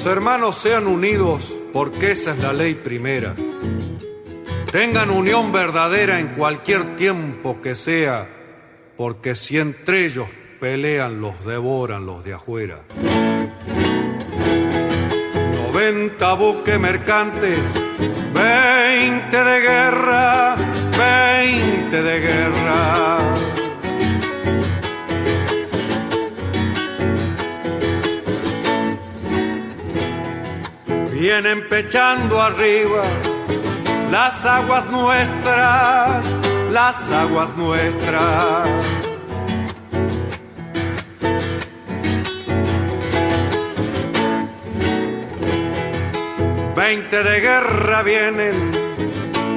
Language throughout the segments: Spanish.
los hermanos sean unidos, porque esa es la ley primera. Tengan unión verdadera en cualquier tiempo que sea, porque si entre ellos pelean, los devoran los de afuera. 90 buques mercantes, 20 de guerra, 20 de guerra. Vienen pechando arriba las aguas nuestras, las aguas nuestras. Veinte de guerra vienen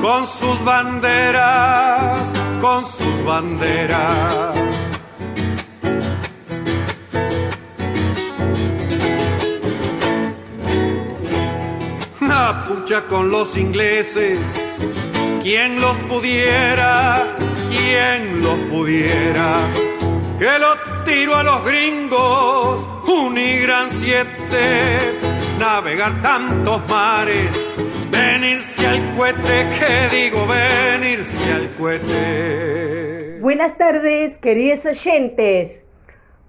con sus banderas, con sus banderas. Pucha con los ingleses, quien los pudiera, quien los pudiera, que lo tiro a los gringos, Unigran 7, navegar tantos mares, venirse al cohete, que digo venirse al cohete. Buenas tardes, queridos oyentes.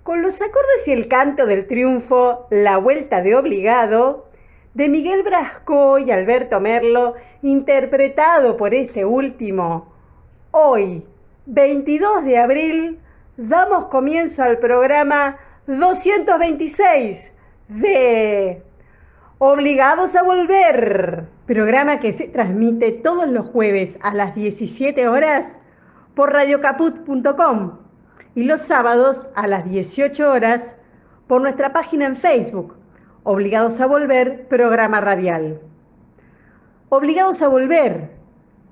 Con los acordes y el canto del triunfo, La Vuelta de Obligado, de Miguel Brasco y Alberto Merlo, interpretado por este último. Hoy, 22 de abril, damos comienzo al programa 226 de Obligados a Volver, programa que se transmite todos los jueves a las 17 horas por radiocaput.com y los sábados a las 18 horas por nuestra página en Facebook, Obligados a Volver, programa radial. Obligados a Volver,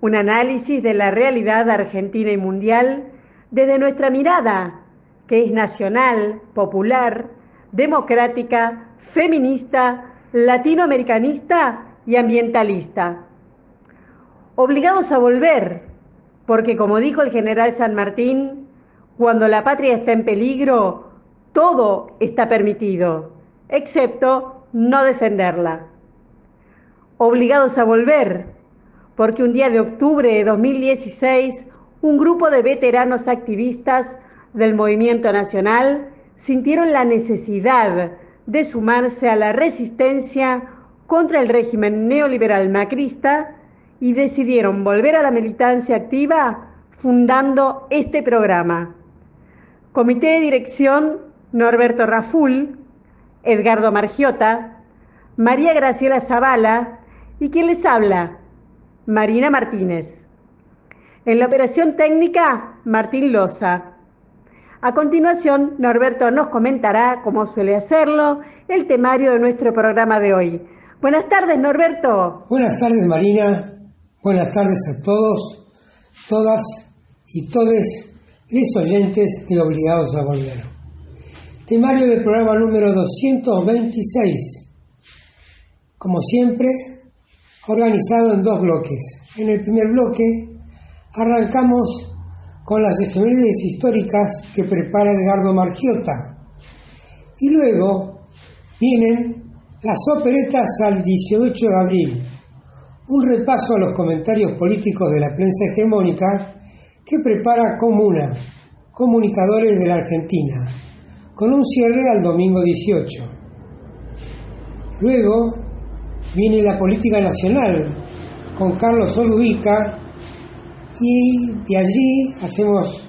un análisis de la realidad argentina y mundial desde nuestra mirada, que es nacional, popular, democrática, feminista, latinoamericanista y ambientalista. Obligados a volver, porque como dijo el general San Martín, cuando la patria está en peligro, todo está permitido, excepto no defenderla. Obligados a volver, porque un día de octubre de 2016, un grupo de veteranos activistas del movimiento nacional sintieron la necesidad de sumarse a la resistencia contra el régimen neoliberal macrista y decidieron volver a la militancia activa fundando este programa. Comité de dirección: Norberto Raful, Edgardo Margiota, María Graciela Zavala y quien les habla, Marina Martínez. En la operación técnica, Martín Loza. A continuación, Norberto nos comentará, como suele hacerlo, el temario de nuestro programa de hoy. Buenas tardes, Norberto. Buenas tardes, Marina. Buenas tardes a todos, todas y todes los oyentes de Obligados a Volver. Temario del programa número 226, como siempre, organizado en dos bloques. En el primer bloque arrancamos con las efemérides históricas que prepara Edgardo Margiota y luego vienen las operetas al 18 de abril, un repaso a los comentarios políticos de la prensa hegemónica que prepara Comuna, Comunicadores de la Argentina, con un cierre al domingo 18. Luego viene la política nacional con Carlos Olubica y de allí hacemos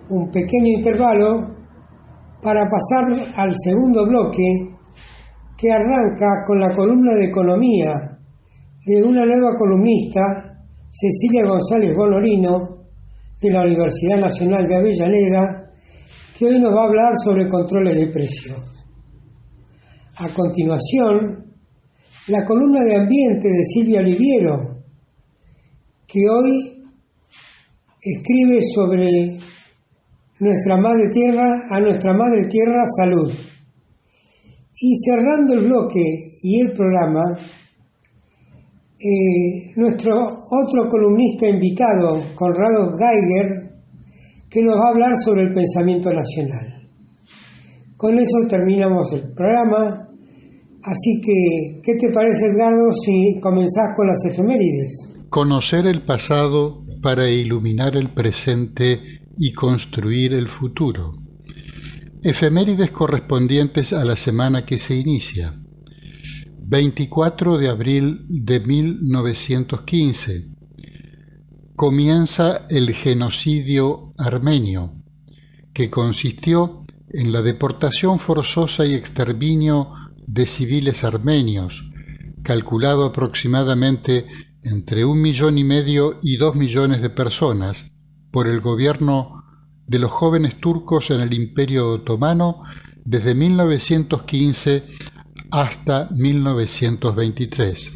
un pequeño intervalo para pasar al segundo bloque que arranca con la columna de economía de una nueva columnista, Cecilia González Bonorino, de la Universidad Nacional de Avellaneda, que hoy nos va a hablar sobre controles de precios. A continuación, la columna de ambiente de Silvia Oliviero, que hoy escribe sobre nuestra madre tierra, salud. Y cerrando el bloque y el programa, nuestro otro columnista invitado, Conrado Geiger, que nos va a hablar sobre el pensamiento nacional. Con eso terminamos el programa Así que, ¿qué te parece, Edgardo, si comenzás con las efemérides? Conocer el pasado para iluminar el presente y construir el futuro. Efemérides correspondientes a la semana que se inicia. 24 de abril de 1915. Comienza el genocidio armenio, que consistió en la deportación forzosa y exterminio de civiles armenios, calculado aproximadamente entre 1,5 millones y 2 millones de personas, por el gobierno de los jóvenes turcos en el Imperio Otomano desde 1915 hasta 1923.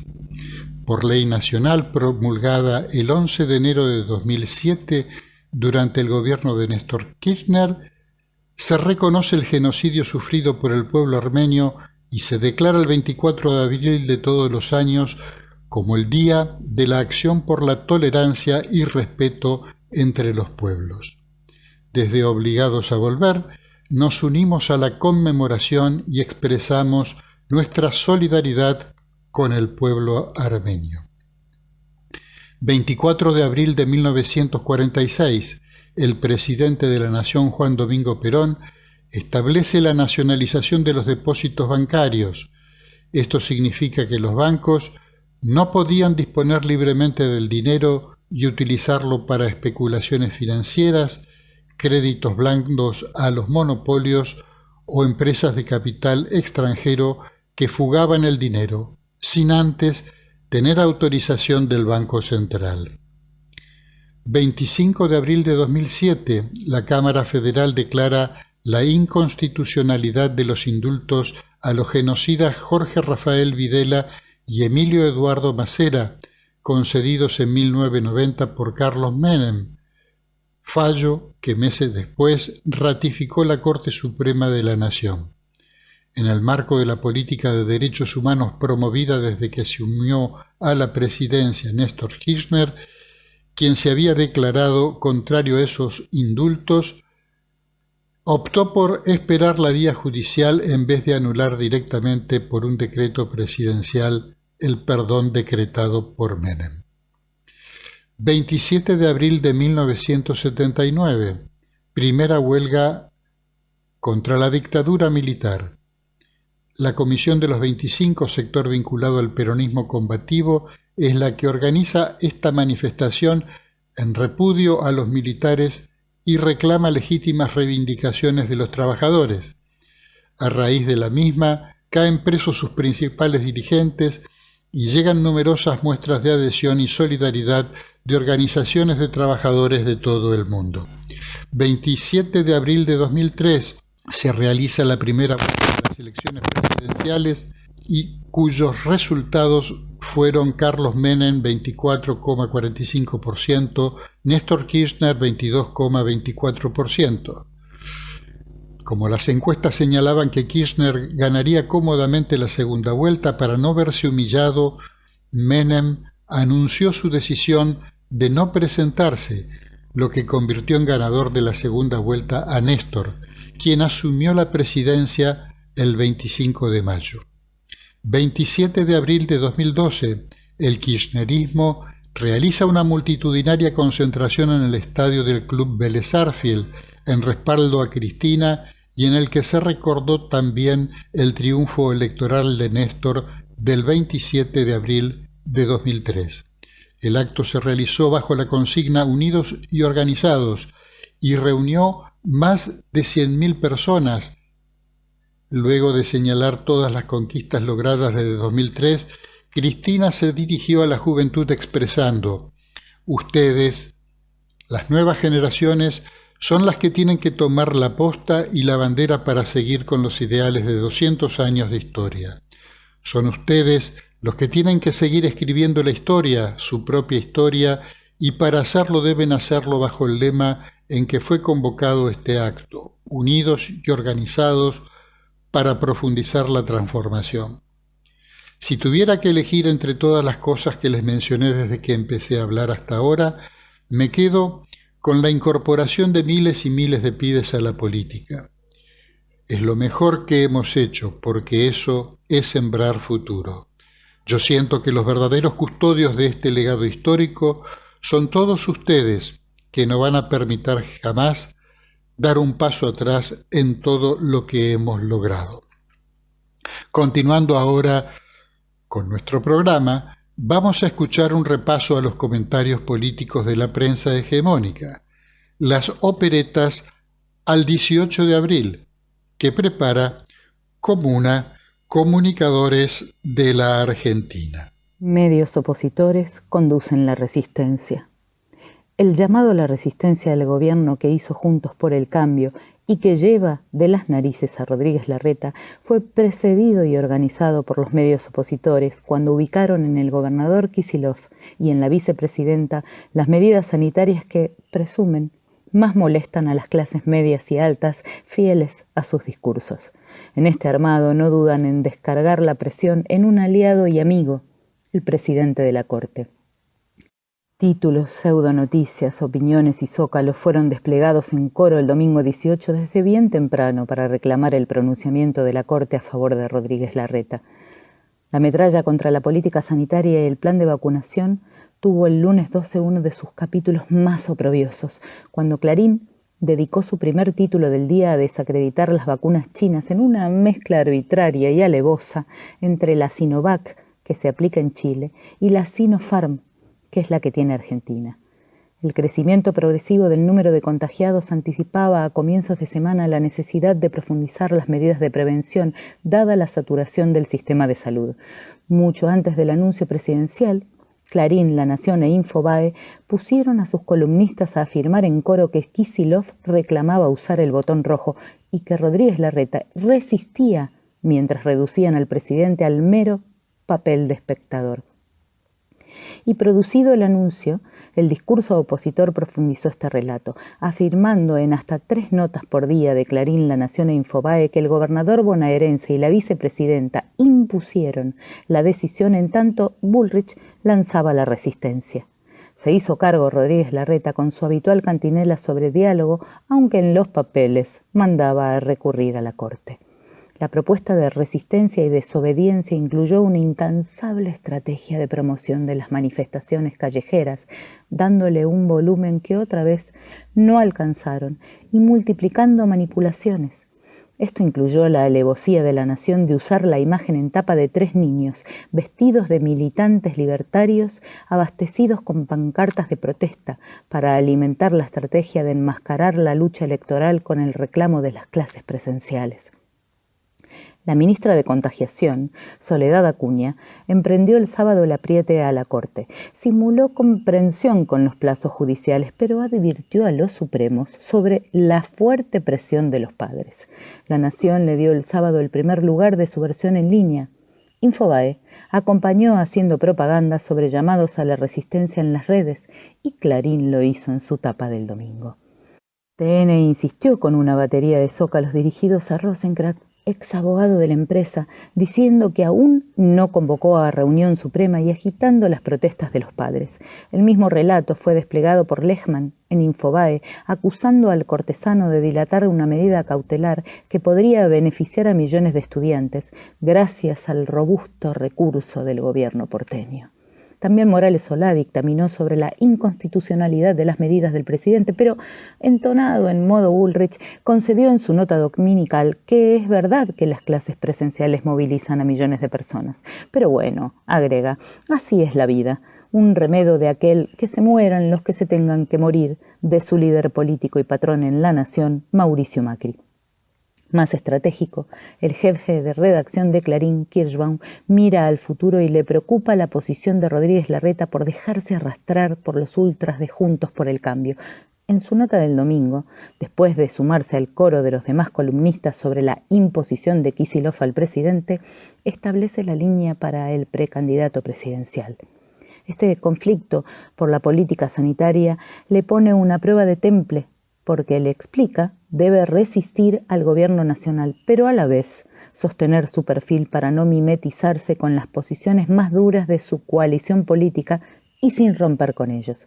Por ley nacional promulgada el 11 de enero de 2007 durante el gobierno de Néstor Kirchner, se reconoce el genocidio sufrido por el pueblo armenio y se declara el 24 de abril de todos los años como el Día de la Acción por la Tolerancia y Respeto entre los Pueblos. Desde Obligados a Volver, nos unimos a la conmemoración y expresamos nuestra solidaridad con el pueblo armenio. 24 de abril de 1946, el presidente de la Nación, Juan Domingo Perón, establece la nacionalización de los depósitos bancarios. Esto significa que los bancos no podían disponer libremente del dinero y utilizarlo para especulaciones financieras, créditos blandos a los monopolios o empresas de capital extranjero que fugaban el dinero, sin antes tener autorización del Banco Central. 25 de abril de 2007, la Cámara Federal declara la inconstitucionalidad de los indultos a los genocidas Jorge Rafael Videla y Emilio Eduardo Macera, concedidos en 1990 por Carlos Menem, fallo que meses después ratificó la Corte Suprema de la Nación. En el marco de la política de derechos humanos promovida desde que se unió a la presidencia Néstor Kirchner, quien se había declarado contrario a esos indultos, optó por esperar la vía judicial en vez de anular directamente por un decreto presidencial el perdón decretado por Menem. 27 de abril de 1979, primera huelga contra la dictadura militar. La Comisión de los 25, sector vinculado al peronismo combativo, es la que organiza esta manifestación en repudio a los militares y reclama legítimas reivindicaciones de los trabajadores. A raíz de la misma, caen presos sus principales dirigentes y llegan numerosas muestras de adhesión y solidaridad de organizaciones de trabajadores de todo el mundo. 27 de abril de 2003 se realiza la primera vuelta de las elecciones presidenciales y cuyos resultados fueron Carlos Menem 24,45%, Néstor Kirchner 22,24%. Como las encuestas señalaban que Kirchner ganaría cómodamente la segunda vuelta, para no verse humillado, Menem anunció su decisión de no presentarse, lo que convirtió en ganador de la segunda vuelta a Néstor, quien asumió la presidencia el 25 de mayo. 27 de abril de 2012, el kirchnerismo realiza una multitudinaria concentración en el estadio del Club Vélez Sarsfield, en respaldo a Cristina, y en el que se recordó también el triunfo electoral de Néstor del 27 de abril de 2003. El acto se realizó bajo la consigna Unidos y Organizados y reunió más de 100.000 personas. Luego de señalar todas las conquistas logradas desde 2003, Cristina se dirigió a la juventud expresando: ustedes, las nuevas generaciones, son las que tienen que tomar la posta y la bandera para seguir con los ideales de 200 años de historia. Son ustedes los que tienen que seguir escribiendo la historia, su propia historia, y para hacerlo deben hacerlo bajo el lema en que fue convocado este acto: unidos y organizados para profundizar la transformación. Si tuviera que elegir entre todas las cosas que les mencioné desde que empecé a hablar hasta ahora, me quedo con la incorporación de miles y miles de pibes a la política. Es lo mejor que hemos hecho, porque eso es sembrar futuro. Yo siento que los verdaderos custodios de este legado histórico son todos ustedes, que no van a permitir jamás dar un paso atrás en todo lo que hemos logrado. Continuando ahora con nuestro programa, vamos a escuchar un repaso a los comentarios políticos de la prensa hegemónica, las operetas al 18 de abril, que prepara Comuna, Comunicadores de la Argentina. Medios opositores conducen la resistencia. El llamado a la resistencia del gobierno que hizo Juntos por el Cambio y que lleva de las narices a Rodríguez Larreta fue precedido y organizado por los medios opositores cuando ubicaron en el gobernador Kicillof y en la vicepresidenta las medidas sanitarias que, presumen, más molestan a las clases medias y altas fieles a sus discursos. En este armado no dudan en descargar la presión en un aliado y amigo, el presidente de la Corte. Títulos, pseudonoticias, opiniones y zócalos fueron desplegados en coro el domingo 18 desde bien temprano para reclamar el pronunciamiento de la Corte a favor de Rodríguez Larreta. La metralla contra la política sanitaria y el plan de vacunación tuvo el lunes 12 uno de sus capítulos más oprobiosos, cuando Clarín dedicó su primer título del día a desacreditar las vacunas chinas en una mezcla arbitraria y alevosa entre la Sinovac, que se aplica en Chile, y la Sinopharm, que es la que tiene Argentina. El crecimiento progresivo del número de contagiados anticipaba a comienzos de semana la necesidad de profundizar las medidas de prevención, dada la saturación del sistema de salud. Mucho antes del anuncio presidencial, Clarín, La Nación e Infobae pusieron a sus columnistas a afirmar en coro que Kicillof reclamaba usar el botón rojo y que Rodríguez Larreta resistía mientras reducían al presidente al mero papel de espectador. Y producido el anuncio, el discurso opositor profundizó este relato, afirmando en hasta 3 notas por día de Clarín, La Nación e Infobae que el gobernador bonaerense y la vicepresidenta impusieron la decisión en tanto Bullrich lanzaba la resistencia. Se hizo cargo Rodríguez Larreta con su habitual cantinela sobre diálogo, aunque en los papeles mandaba a recurrir a la Corte. La propuesta de resistencia y desobediencia incluyó una incansable estrategia de promoción de las manifestaciones callejeras, dándole un volumen que otra vez no alcanzaron y multiplicando manipulaciones. Esto incluyó la alevosía de La Nación de usar la imagen en tapa de 3 niños, vestidos de militantes libertarios, abastecidos con pancartas de protesta, para alimentar la estrategia de enmascarar la lucha electoral con el reclamo de las clases presenciales. La ministra de Contagiación, Soledad Acuña, emprendió el sábado el apriete a la Corte. Simuló comprensión con los plazos judiciales, pero advirtió a los Supremos sobre la fuerte presión de los padres. La Nación le dio el sábado el primer lugar de su versión en línea. Infobae acompañó haciendo propaganda sobre llamados a la resistencia en las redes y Clarín lo hizo en su tapa del domingo. TN insistió con una batería de zócalos dirigidos a Rosenkrantz, ex abogado de la empresa, diciendo que aún no convocó a reunión suprema y agitando las protestas de los padres. El mismo relato fue desplegado por Lehmann en Infobae, acusando al cortesano de dilatar una medida cautelar que podría beneficiar a millones de estudiantes, gracias al robusto recurso del gobierno porteño. También Morales Solá dictaminó sobre la inconstitucionalidad de las medidas del presidente, pero, entonado en modo Bullrich, concedió en su nota dominical que es verdad que las clases presenciales movilizan a millones de personas. Pero bueno, agrega, así es la vida, un remedio de aquel que se mueran los que se tengan que morir, de su líder político y patrón en la nación, Mauricio Macri. Más estratégico, el jefe de redacción de Clarín, Kirschbaum, mira al futuro y le preocupa la posición de Rodríguez Larreta por dejarse arrastrar por los ultras de Juntos por el Cambio. En su nota del domingo, después de sumarse al coro de los demás columnistas sobre la imposición de Kicillof al presidente, establece la línea para el precandidato presidencial. Este conflicto por la política sanitaria le pone una prueba de temple, porque le explica debe resistir al gobierno nacional, pero a la vez sostener su perfil para no mimetizarse con las posiciones más duras de su coalición política y sin romper con ellos.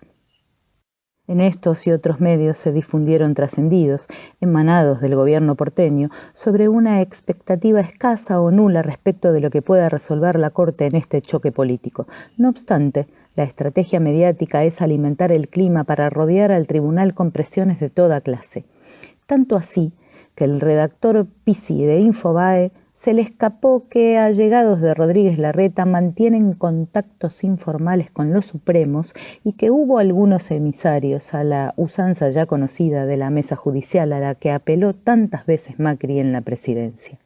En estos y otros medios se difundieron trascendidos, emanados del gobierno porteño, sobre una expectativa escasa o nula respecto de lo que pueda resolver la Corte en este choque político. No obstante, la estrategia mediática es alimentar el clima para rodear al tribunal con presiones de toda clase. Tanto así que el redactor Pisi de Infobae se le escapó que allegados de Rodríguez Larreta mantienen contactos informales con los Supremos y que hubo algunos emisarios a la usanza ya conocida de la mesa judicial a la que apeló tantas veces Macri en la presidencia.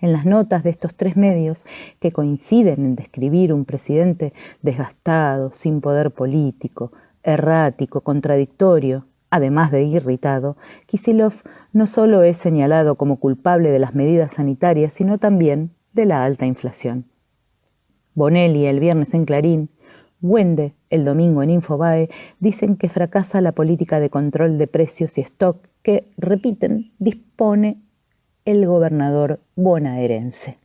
En las notas de estos tres medios, que coinciden en describir un presidente desgastado, sin poder político, errático, contradictorio, además de irritado, Kicillof no solo es señalado como culpable de las medidas sanitarias, sino también de la alta inflación. Bonelli el viernes en Clarín, Wende el domingo en Infobae, dicen que fracasa la política de control de precios y stock que, repiten, dispone el gobernador bonaerense.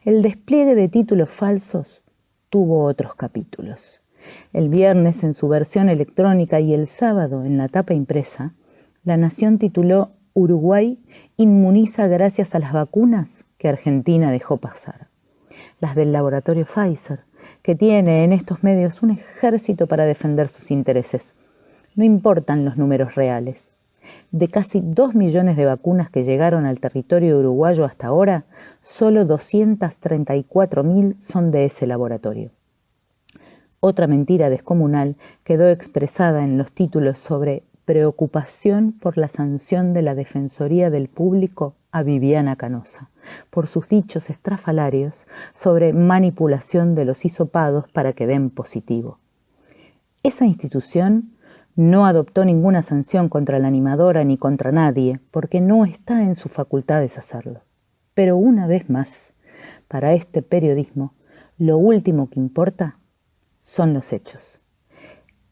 El despliegue de títulos falsos tuvo otros capítulos. El viernes en su versión electrónica y el sábado en la tapa impresa, La Nación tituló Uruguay inmuniza gracias a las vacunas que Argentina dejó pasar. Las del laboratorio Pfizer, que tiene en estos medios un ejército para defender sus intereses. No importan los números reales. De casi 2 millones de vacunas que llegaron al territorio uruguayo hasta ahora, solo 234.000 son de ese laboratorio. Otra mentira descomunal quedó expresada en los títulos sobre preocupación por la sanción de la Defensoría del Público a Viviana Canosa, por sus dichos estrafalarios sobre manipulación de los hisopados para que den positivo. Esa institución no adoptó ninguna sanción contra la animadora ni contra nadie, porque no está en sus facultades hacerlo. Pero una vez más, para este periodismo, lo último que importa son los hechos.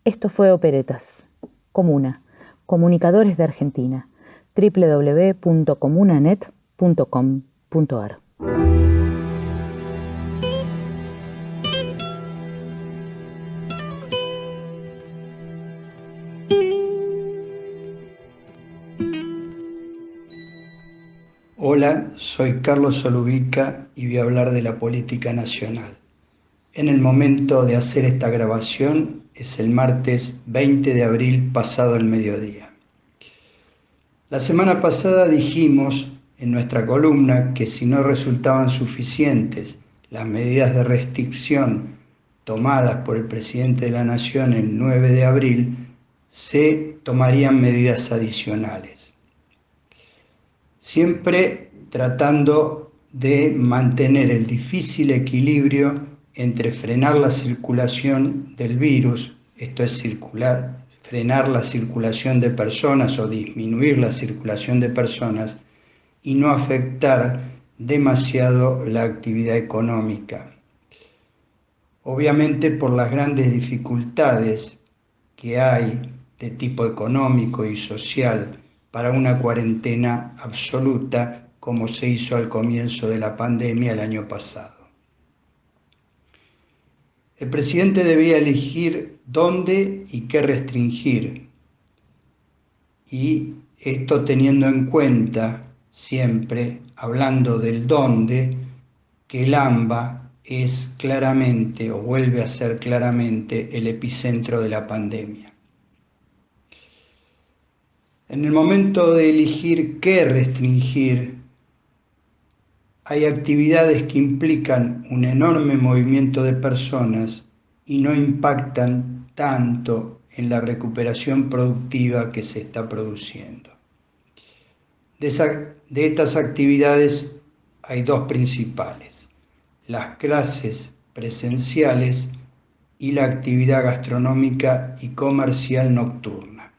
Esto fue Operetas, Comuna, Comunicadores de Argentina, www.comunanet.com.ar. Hola, soy Carlos Solubica y voy a hablar de la política nacional. En el momento de hacer esta grabación es el martes 20 de abril pasado el mediodía. La semana pasada dijimos en nuestra columna que si no resultaban suficientes las medidas de restricción tomadas por el presidente de la Nación el 9 de abril, se tomarían medidas adicionales. Siempre tratando de mantener el difícil equilibrio entre frenar la circulación del virus, esto es frenar la circulación de personas o disminuir la circulación de personas y no afectar demasiado la actividad económica. Obviamente por las grandes dificultades que hay de tipo económico y social para una cuarentena absoluta como se hizo al comienzo de la pandemia el año pasado. El presidente debía elegir dónde y qué restringir, y esto teniendo en cuenta siempre, hablando del dónde, que el AMBA es claramente, o vuelve a ser claramente, el epicentro de la pandemia. En el momento de elegir qué restringir, hay actividades que implican un enorme movimiento de personas y no impactan tanto en la recuperación productiva que se está produciendo. De estas actividades hay dos principales: las clases presenciales y la actividad gastronómica y comercial nocturna.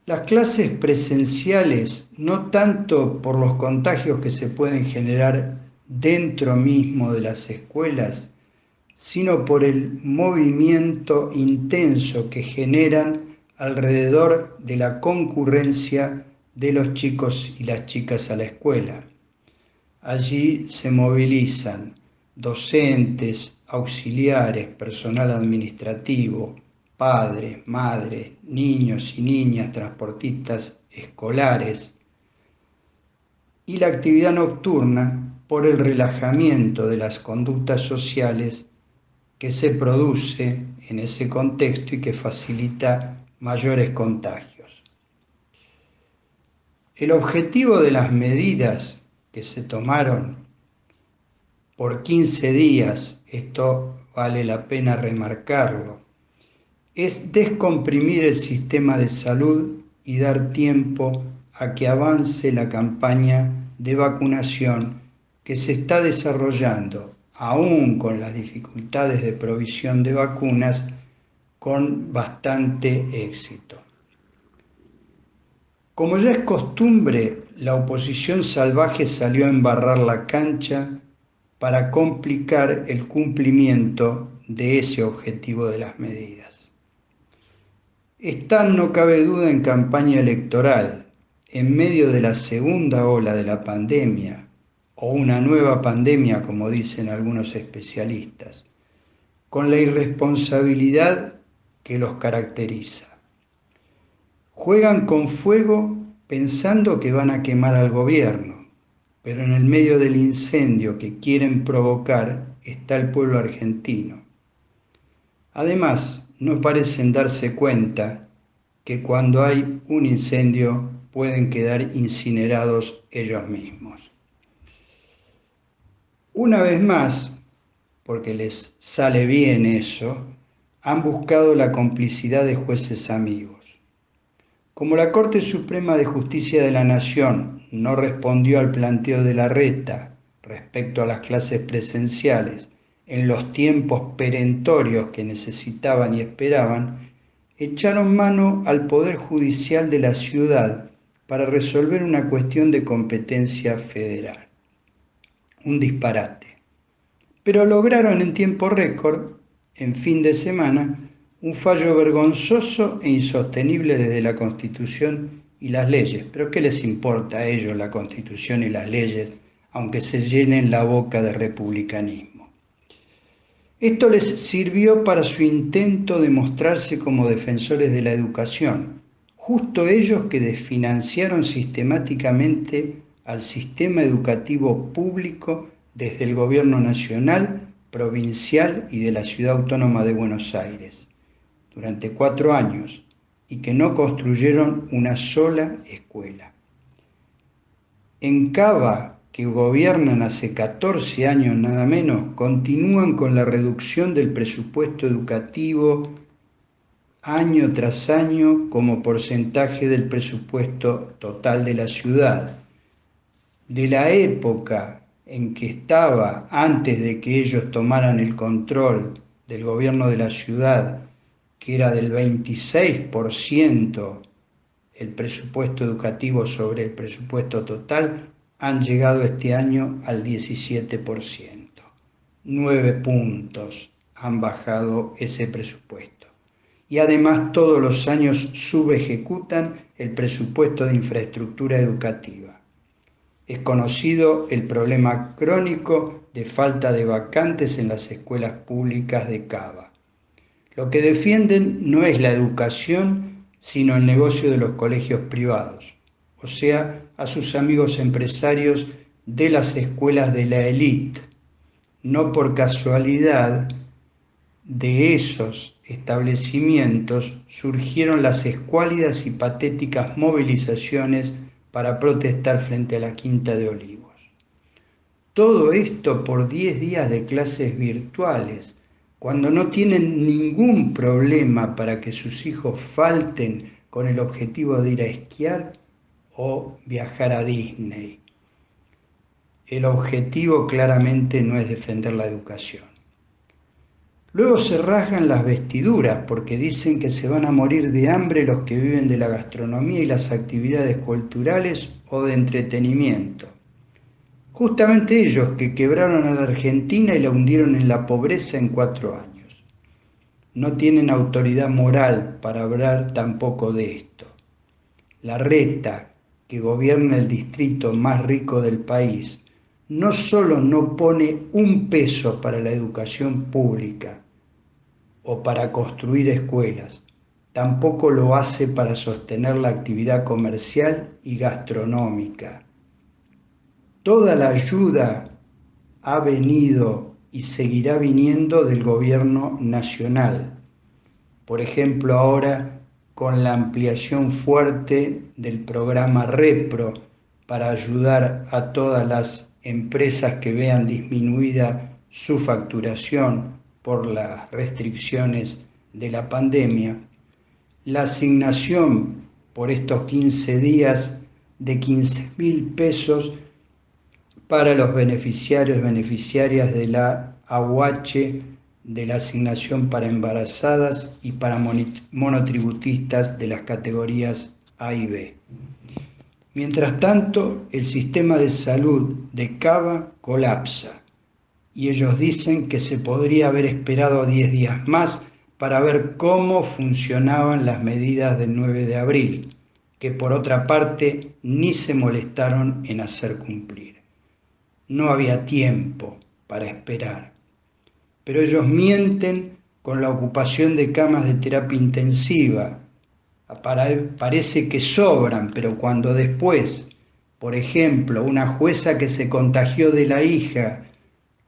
Las clases presenciales, no tanto por los contagios que se pueden generar dentro mismo de las escuelas, sino por el movimiento intenso que generan alrededor de la concurrencia de los chicos y las chicas a la escuela. Allí se movilizan docentes, auxiliares, personal administrativo, padres, madres, niños y niñas, transportistas escolares, y la actividad nocturna por el relajamiento de las conductas sociales que se produce en ese contexto y que facilita mayores contagios. El objetivo de las medidas que se tomaron por 15 días, esto vale la pena remarcarlo, es descomprimir el sistema de salud y dar tiempo a que avance la campaña de vacunación que se está desarrollando, aún con las dificultades de provisión de vacunas, con bastante éxito. Como ya es costumbre, la oposición salvaje salió a embarrar la cancha para complicar el cumplimiento de ese objetivo de las medidas. Están, no cabe duda, en campaña electoral, en medio de la segunda ola de la pandemia, o una nueva pandemia, como dicen algunos especialistas, con la irresponsabilidad que los caracteriza. Juegan con fuego pensando que van a quemar al gobierno, pero en el medio del incendio que quieren provocar está el pueblo argentino. Además, no parecen darse cuenta que cuando hay un incendio pueden quedar incinerados ellos mismos. Una vez más, porque les sale bien eso, han buscado la complicidad de jueces amigos. Como la Corte Suprema de Justicia de la Nación no respondió al planteo de Larreta respecto a las clases presenciales en los tiempos perentorios que necesitaban y esperaban, echaron mano al Poder Judicial de la ciudad para resolver una cuestión de competencia federal. Un disparate. Pero lograron en tiempo récord, en fin de semana, un fallo vergonzoso e insostenible desde la Constitución y las leyes. ¿Pero qué les importa a ellos la Constitución y las leyes, aunque se llenen la boca de republicanismo? Esto les sirvió para su intento de mostrarse como defensores de la educación, justo ellos que desfinanciaron sistemáticamente al sistema educativo público desde el gobierno nacional, provincial y de la Ciudad Autónoma de Buenos Aires durante 4 años y que no construyeron una sola escuela. En Cava, que gobiernan hace 14 años nada menos, continúan con la reducción del presupuesto educativo año tras año como porcentaje del presupuesto total de la ciudad. De la época en que estaba, antes de que ellos tomaran el control del gobierno de la ciudad, que era del 26% el presupuesto educativo sobre el presupuesto total, han llegado este año al 17%. 9 puntos han bajado ese presupuesto. Y además todos los años subejecutan el presupuesto de infraestructura educativa. Es conocido el problema crónico de falta de vacantes en las escuelas públicas de Cava. Lo que defienden no es la educación, sino el negocio de los colegios privados, o sea, a sus amigos empresarios de las escuelas de la élite. No por casualidad, de esos establecimientos surgieron las escuálidas y patéticas movilizaciones para protestar frente a la Quinta de Olivos. Todo esto por 10 días de clases virtuales, cuando no tienen ningún problema para que sus hijos falten con el objetivo de ir a esquiar o viajar a Disney. El objetivo claramente no es defender la educación. Luego se rasgan las vestiduras porque dicen que se van a morir de hambre los que viven de la gastronomía y las actividades culturales o de entretenimiento. Justamente ellos que quebraron a la Argentina y la hundieron en la pobreza en 4 años. No tienen autoridad moral para hablar tampoco de esto. Larreta, que gobierna el distrito más rico del país, no solo no pone un peso para la educación pública o para construir escuelas. Tampoco lo hace para sostener la actividad comercial y gastronómica. Toda la ayuda ha venido y seguirá viniendo del gobierno nacional. Por ejemplo, ahora con la ampliación fuerte del programa Repro para ayudar a todas las empresas que vean disminuida su facturación por las restricciones de la pandemia, la asignación por estos 15 días de 15.000 pesos para los beneficiarios y beneficiarias de la AUH, de la asignación para embarazadas y para monotributistas de las categorías A y B. Mientras tanto, el sistema de salud de Cava colapsa y ellos dicen que se podría haber esperado 10 días más para ver cómo funcionaban las medidas del 9 de abril, que por otra parte ni se molestaron en hacer cumplir. No había tiempo para esperar. Pero ellos mienten con la ocupación de camas de terapia intensiva. Parece que sobran, pero cuando después, por ejemplo, una jueza que se contagió de la hija,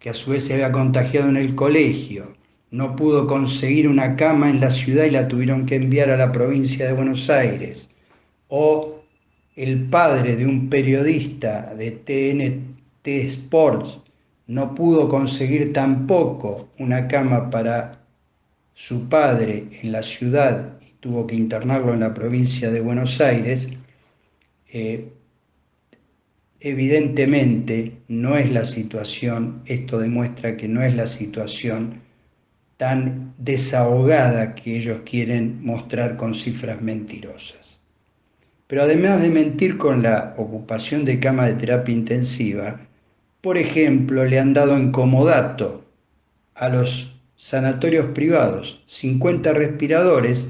que a su vez se había contagiado en el colegio, no pudo conseguir una cama en la ciudad y la tuvieron que enviar a la provincia de Buenos Aires, o el padre de un periodista de TNT Sports no pudo conseguir tampoco una cama para su padre en la ciudad y tuvo que internarlo en la provincia de Buenos Aires, evidentemente no es la situación, esto demuestra que no es la situación tan desahogada que ellos quieren mostrar con cifras mentirosas. Pero además de mentir con la ocupación de cama de terapia intensiva, por ejemplo, le han dado en comodato a los sanatorios privados 50 respiradores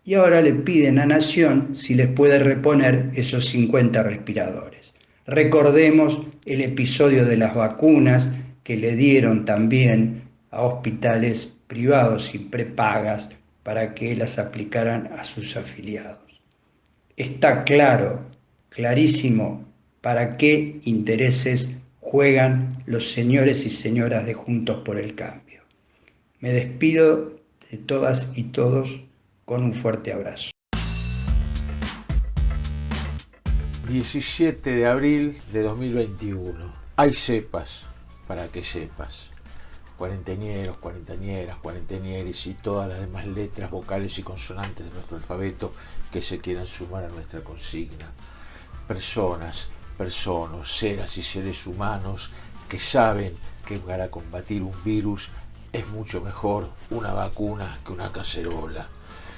y ahora le piden a Nación si les puede reponer esos 50 respiradores. Recordemos el episodio de las vacunas que le dieron también a hospitales privados y prepagas para que las aplicaran a sus afiliados. Está claro, clarísimo, para qué intereses juegan los señores y señoras de Juntos por el Cambio. Me despido de todas y todos con un fuerte abrazo. 17 de abril de 2021. Hay cepas, para que sepas. Cuarentenieros, cuarentenieras, cuarentenieres y todas las demás letras, vocales y consonantes de nuestro alfabeto que se quieran sumar a nuestra consigna. Personas, personas, seres y seres humanos que saben que para combatir un virus es mucho mejor una vacuna que una cacerola.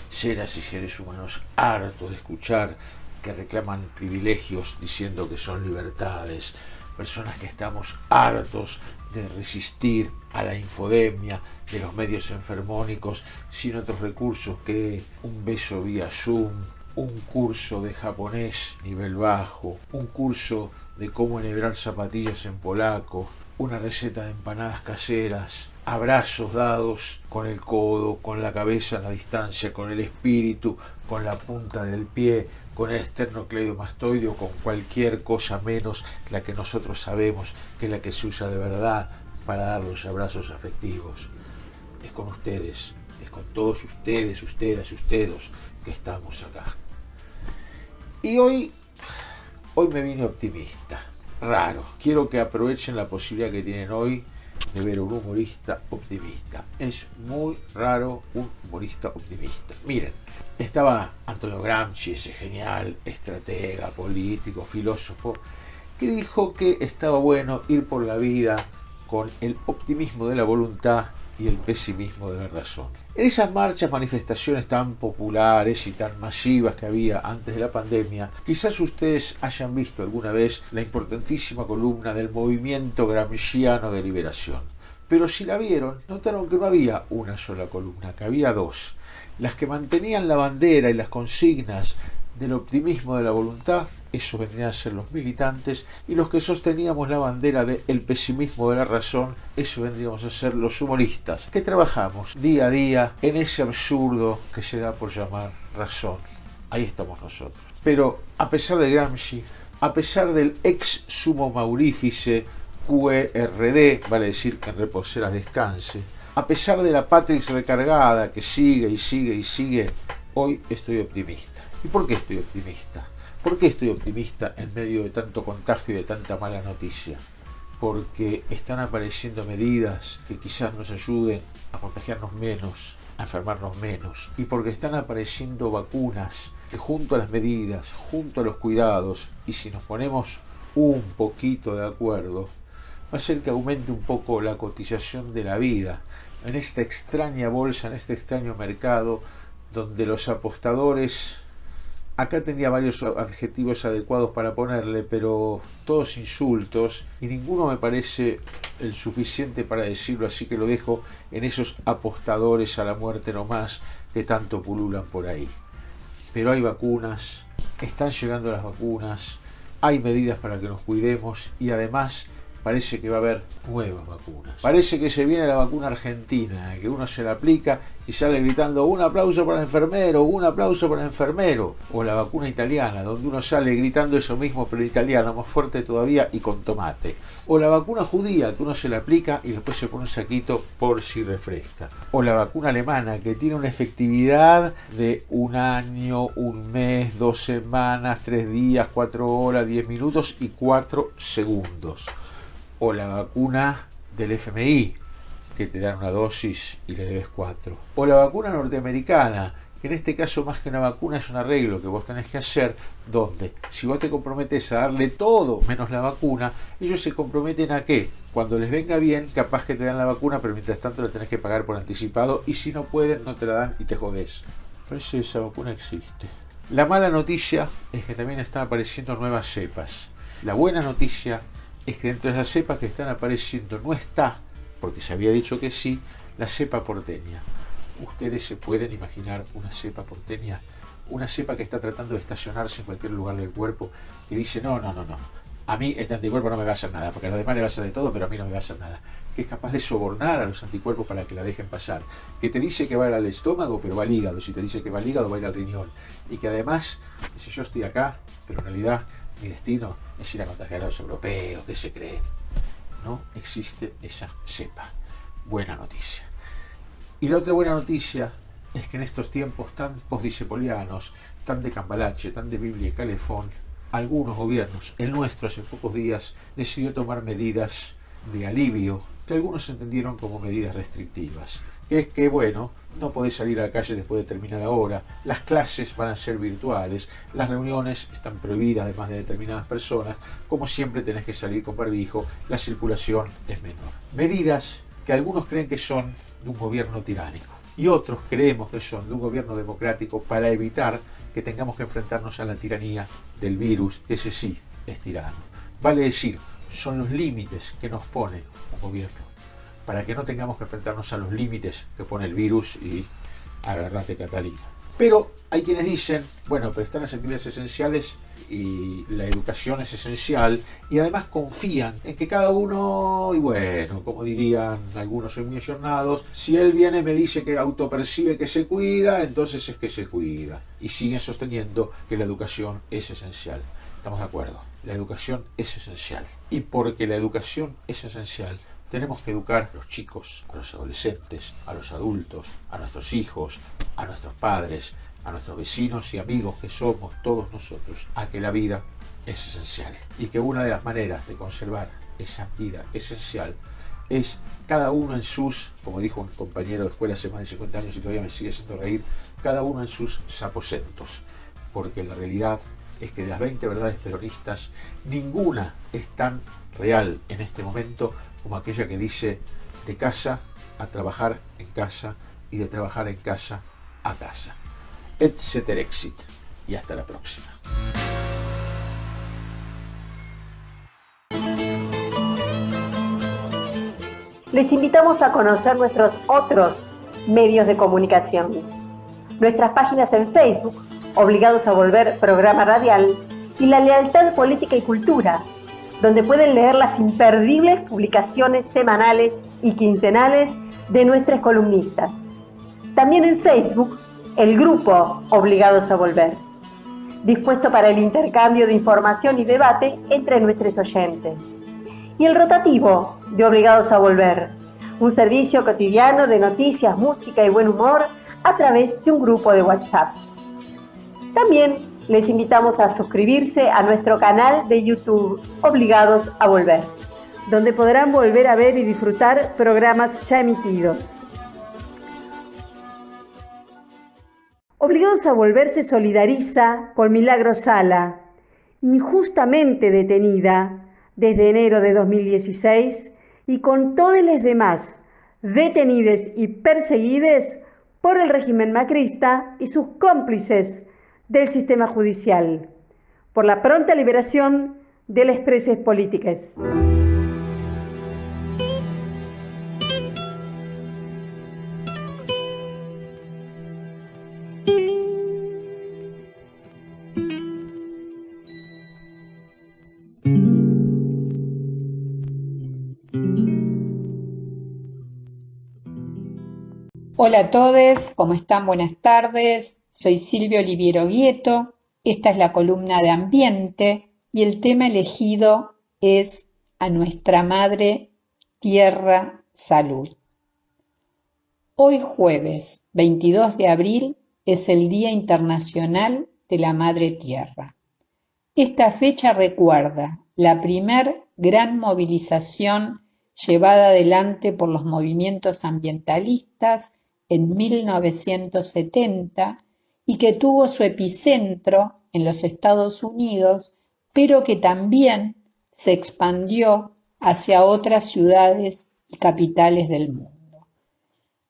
Seres y seres humanos hartos de escuchar que reclaman privilegios diciendo que son libertades. Personas que estamos hartos de resistir a la infodemia de los medios enfermónicos sin otros recursos que un beso vía Zoom, un curso de japonés nivel bajo, un curso de cómo enhebrar zapatillas en polaco, una receta de empanadas caseras, abrazos dados con el codo, con la cabeza a la distancia, con el espíritu, con la punta del pie, con el esternocleidomastoide o con cualquier cosa menos la que nosotros sabemos que es la que se usa de verdad para dar los abrazos afectivos. Es con ustedes, es con todos ustedes, ustedes que estamos acá. Y hoy me vine optimista, raro. Quiero que aprovechen la posibilidad que tienen hoy de ver un humorista optimista. Es muy raro un humorista optimista. Miren, estaba Antonio Gramsci, ese genial estratega, político, filósofo, que dijo que estaba bueno ir por la vida con el optimismo de la voluntad y el pesimismo de la razón. En esas marchas, manifestaciones tan populares y tan masivas que había antes de la pandemia, quizás ustedes hayan visto alguna vez la importantísima columna del movimiento gramsciano de liberación. Pero si la vieron, notaron que no había una sola columna, que había dos. Las que mantenían la bandera y las consignas del optimismo de la voluntad, esos vendrían a ser los militantes, y los que sosteníamos la bandera del pesimismo de la razón, eso vendríamos a ser los humoristas, que trabajamos día a día en ese absurdo que se da por llamar razón. Ahí estamos nosotros. Pero a pesar de Gramsci, a pesar del ex sumo maurífice QRD, vale decir que en reposeras descanse, a pesar de la Patrix recargada que sigue y sigue y sigue, hoy estoy optimista. ¿Y por qué estoy optimista? ¿Por qué estoy optimista en medio de tanto contagio y de tanta mala noticia? Porque están apareciendo medidas que quizás nos ayuden a contagiarnos menos, a enfermarnos menos, y porque están apareciendo vacunas que junto a las medidas, junto a los cuidados, y si nos ponemos un poquito de acuerdo, va a ser que aumente un poco la cotización de la vida en esta extraña bolsa, en este extraño mercado donde los apostadores, acá tenía varios adjetivos adecuados para ponerle, pero todos insultos, y ninguno me parece el suficiente para decirlo, así que lo dejo en esos apostadores a la muerte nomás que tanto pululan por ahí. Pero hay vacunas, están llegando las vacunas, hay medidas para que nos cuidemos, y además parece que va a haber nuevas vacunas. Parece que se viene la vacuna argentina, que uno se la aplica y sale gritando un aplauso para el enfermero, un aplauso para el enfermero. O la vacuna italiana, donde uno sale gritando eso mismo, pero italiano, más fuerte todavía y con tomate. O la vacuna judía, que uno se la aplica y después se pone un saquito por si refresca. O la vacuna alemana, que tiene una efectividad de 1 año, 1 mes, 2 semanas, 3 días, 4 horas, 10 minutos y 4 segundos. O la vacuna del FMI, que te dan una dosis y le debes 4. O la vacuna norteamericana, que en este caso más que una vacuna es un arreglo que vos tenés que hacer, donde si vos te comprometes a darle todo menos la vacuna, ellos se comprometen a que cuando les venga bien, capaz que te dan la vacuna, pero mientras tanto la tenés que pagar por anticipado, y si no pueden, no te la dan y te jodés. Por eso esa vacuna existe. La mala noticia es que también están apareciendo nuevas cepas. La buena noticia es que dentro de las cepas que están apareciendo no está, porque se había dicho que sí, la cepa porteña. ¿Ustedes se pueden imaginar una cepa porteña? Una cepa que está tratando de estacionarse en cualquier lugar del cuerpo, que dice, no, a mí este anticuerpo no me va a hacer nada, porque a los demás le va a hacer de todo, pero a mí no me va a hacer nada. Que es capaz de sobornar a los anticuerpos para que la dejen pasar. Que te dice que va a ir al estómago, pero va al hígado. Si te dice que va al hígado, va a ir al riñón. Y que además, dice, yo estoy acá, pero en realidad mi destino es ir a contagiar a los europeos, que se creen. No existe esa cepa. Buena noticia. Y la otra buena noticia es que en estos tiempos tan postdicepolianos, tan de Cambalache, tan de Biblia y Calefón, algunos gobiernos, el nuestro hace pocos días, decidió tomar medidas de alivio que algunos entendieron como medidas restrictivas. Que es que, bueno, no podés salir a la calle después de determinada hora, las clases van a ser virtuales, las reuniones están prohibidas de más de determinadas personas, como siempre tenés que salir con barbijo, la circulación es menor. Medidas que algunos creen que son de un gobierno tiránico y otros creemos que son de un gobierno democrático para evitar que tengamos que enfrentarnos a la tiranía del virus, que ese sí es tirano. Vale decir, son los límites que nos pone un gobierno, para que no tengamos que enfrentarnos a los límites que pone el virus y agarrate Catalina. Pero hay quienes dicen, bueno, pero están las actividades esenciales y la educación es esencial, y además confían en que cada uno, y bueno, como dirían algunos muy ayornados, si él viene y me dice que autopercibe que se cuida, entonces es que se cuida. Y siguen sosteniendo que la educación es esencial. Estamos de acuerdo, la educación es esencial. Y porque la educación es esencial, tenemos que educar a los chicos, a los adolescentes, a los adultos, a nuestros hijos, a nuestros padres, a nuestros vecinos y amigos que somos todos nosotros, a que la vida es esencial. Y que una de las maneras de conservar esa vida esencial es cada uno en sus, como dijo un compañero de escuela hace más de 50 años y todavía me sigue haciendo reír, cada uno en sus aposentos. Porque la realidad es que de las 20 verdades peronistas, ninguna es tan real en este momento como aquella que dice de casa a trabajar en casa y de trabajar en casa a casa. Etcétera, exit. Y hasta la próxima. Les invitamos a conocer nuestros otros medios de comunicación. Nuestras páginas en Facebook, Obligados a Volver programa radial y La Lealtad Política y Cultura, donde pueden leer las imperdibles publicaciones semanales y quincenales de nuestras columnistas. También en Facebook, el grupo Obligados a Volver, dispuesto para el intercambio de información y debate entre nuestros oyentes. Y el rotativo de Obligados a Volver, un servicio cotidiano de noticias, música y buen humor a través de un grupo de WhatsApp. También les invitamos a suscribirse a nuestro canal de YouTube Obligados a Volver, donde podrán volver a ver y disfrutar programas ya emitidos. Obligados a Volver se solidariza con Milagros Sala, injustamente detenida desde enero de 2016, y con todos los demás detenidos y perseguidos por el régimen macrista y sus cómplices del sistema judicial, por la pronta liberación de las presas políticas. Hola a todos, ¿cómo están? Buenas tardes. Soy Silvia Oliviero Guieto. Esta es la columna de Ambiente y el tema elegido es A nuestra Madre Tierra Salud. Hoy jueves 22 de abril es el Día Internacional de la Madre Tierra. Esta fecha recuerda la primer gran movilización llevada adelante por los movimientos ambientalistas en 1970 y que tuvo su epicentro en los Estados Unidos, pero que también se expandió hacia otras ciudades y capitales del mundo.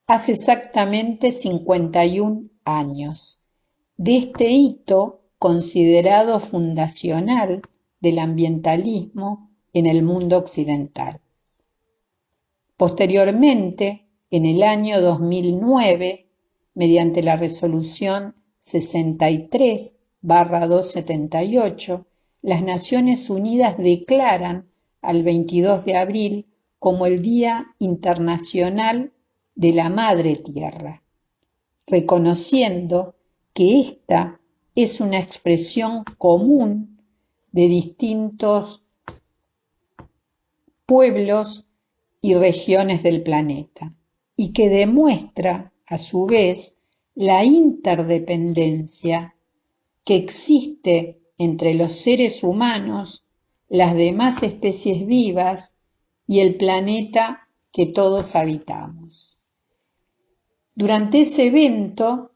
Hace exactamente 51 años de este hito considerado fundacional del ambientalismo en el mundo occidental. Posteriormente, en el año 2009, mediante la resolución 63/278, las Naciones Unidas declaran al 22 de abril como el Día Internacional de la Madre Tierra, reconociendo que esta es una expresión común de distintos pueblos y regiones del planeta, y que demuestra, a su vez, la interdependencia que existe entre los seres humanos, las demás especies vivas y el planeta que todos habitamos. Durante ese evento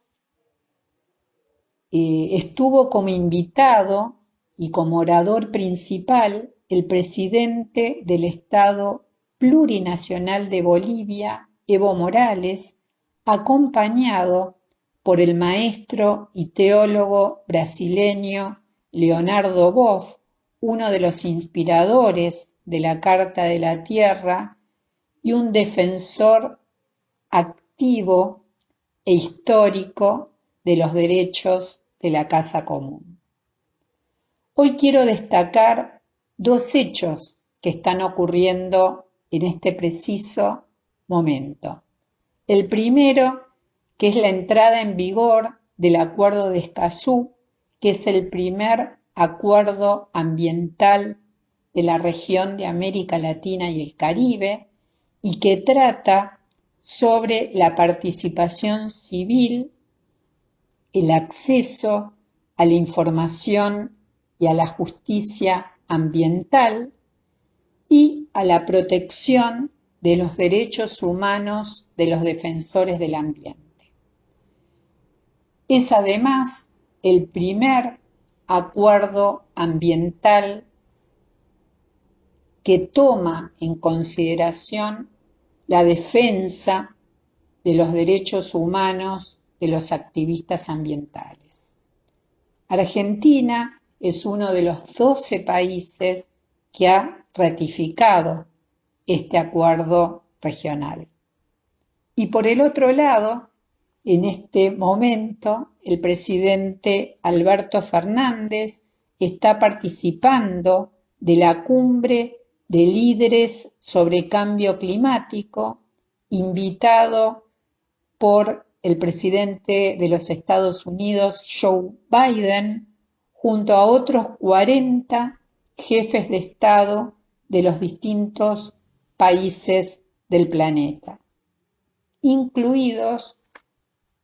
estuvo como invitado y como orador principal el presidente del Estado Plurinacional de Bolivia, Evo Morales, acompañado por el maestro y teólogo brasileño Leonardo Boff, uno de los inspiradores de la Carta de la Tierra y un defensor activo e histórico de los derechos de la casa común. Hoy quiero destacar dos hechos que están ocurriendo en este preciso momento. El primero, que es la entrada en vigor del Acuerdo de Escazú, que es el primer acuerdo ambiental de la región de América Latina y el Caribe, y que trata sobre la participación civil, el acceso a la información y a la justicia ambiental y a la protección de los derechos humanos de los defensores del ambiente. Es además el primer acuerdo ambiental que toma en consideración la defensa de los derechos humanos de los activistas ambientales. Argentina es uno de los 12 países que ha ratificado este acuerdo regional. Y por el otro lado, En este momento, el presidente Alberto Fernández está participando de la cumbre de líderes sobre cambio climático, invitado por el presidente de los Estados Unidos, Joe Biden, junto a otros 40 jefes de Estado de los distintos países del planeta, incluidos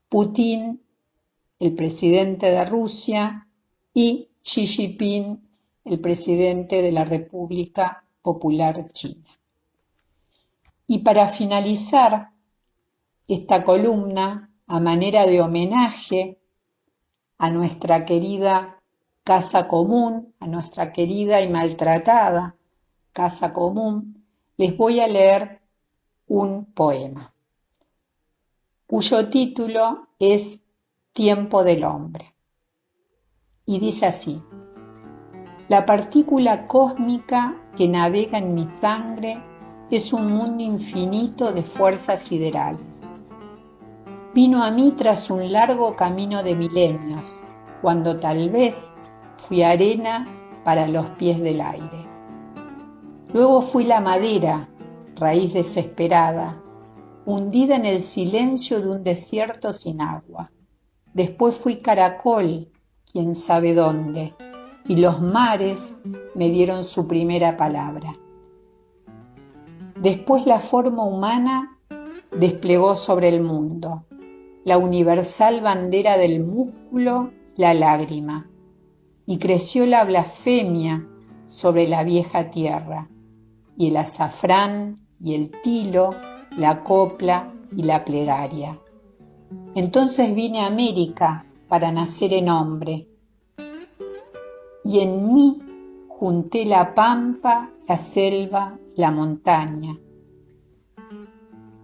Putin, el presidente de Rusia, y Xi Jinping, el presidente de la República Popular China. Y para finalizar esta columna, a manera de homenaje a nuestra querida Casa Común, a nuestra querida y maltratada Casa Común, les voy a leer un poema, cuyo título es Tiempo del Hombre. Y dice así: la partícula cósmica que navega en mi sangre es un mundo infinito de fuerzas siderales. Vino a mí tras un largo camino de milenios, cuando tal vez fui arena para los pies del aire. Luego fui la madera, raíz desesperada, hundida en el silencio de un desierto sin agua. Después fui caracol, quién sabe dónde, y los mares me dieron su primera palabra. Después la forma humana desplegó sobre el mundo la universal bandera del músculo, la lágrima, y creció la blasfemia sobre la vieja tierra, y el azafrán y el tilo, la copla y la plegaria. Entonces vine a América para nacer en hombre, y en mí junté la pampa, la selva, la montaña.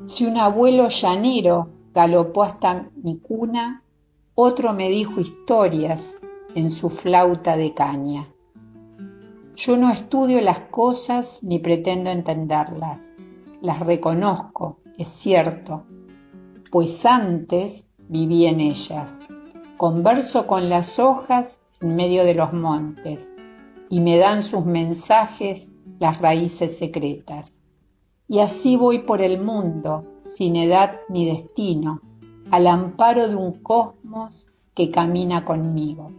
Si un abuelo llanero galopó hasta mi cuna, otro me dijo historias en su flauta de caña. Yo no estudio las cosas ni pretendo entenderlas, las reconozco, es cierto, pues antes viví en ellas. Converso con las hojas en medio de los montes y me dan sus mensajes las raíces secretas. Y así voy por el mundo, sin edad ni destino, al amparo de un cosmos que camina conmigo.